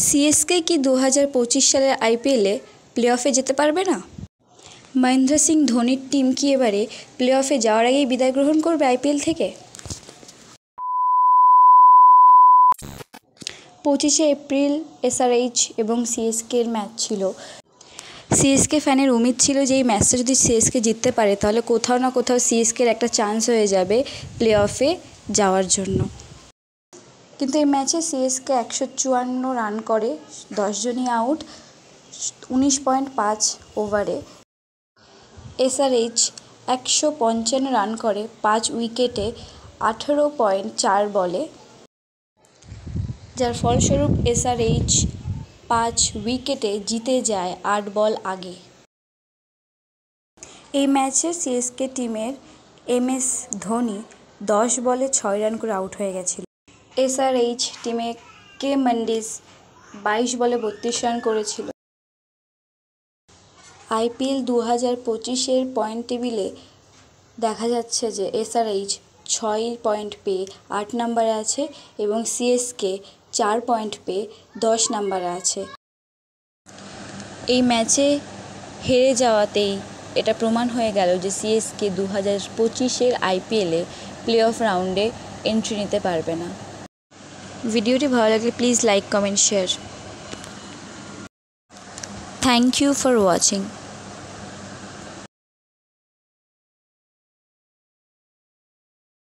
CSK কি 2025 সালের আইপিএলে প্লে অফে যেতে পারবে না? মহেন্দ্র সিং ধোনির টিম কি এবারে প্লে অফে যাওয়ার আগেই বিদায় গ্রহণ করবে আইপিএল থেকে? 25শে এপ্রিল এসআরএইচ এবং সিএসকের ম্যাচ ছিল। সিএসকে ফ্যানের উম্মিদ ছিল যে এই ম্যাচটা যদি সিএসকে জিততে পারে তাহলে কোথাও না কোথাও সিএসকের একটা চান্স হয়ে যাবে প্লে অফে যাওয়ার জন্য। কিন্তু এই ম্যাচে সিএসকে 154 রান করে, 10 জনই আউট 19.5 ওভারে। এসআরএইচ 155 রান করে 5 উইকেটে 18.4 বলে, যার ফলস্বরূপ এসআরএইচ 5 উইকেটে জিতে যায় 8 বল আগে। এই ম্যাচে সিএসকে টিমের এমএস ধোনি 10 বলে 6 রান করে আউট হয়ে গেছিল। এসআরএইচ টিমে কে মন্ডিস 22 বলে 32 রান করেছিল। আইপিএল 2025-এর পয়েন্ট টেবিলে দেখা যাচ্ছে যে এসআরএইচ 6 পয়েন্ট পেয়ে 8 নম্বরে আছে এবং সিএসকে 4 পয়েন্ট পেয়ে 10 নম্বরে আছে। এই ম্যাচে হেরে যাওয়াতেই এটা প্রমাণ হয়ে গেল যে সিএসকে 2025-এর আইপিএলে প্লে অফ রাউন্ডে এন্ট্রি নিতে পারবে না। ভিডিওটি ভালো লাগলে please like, comment, share. Thank you for watching.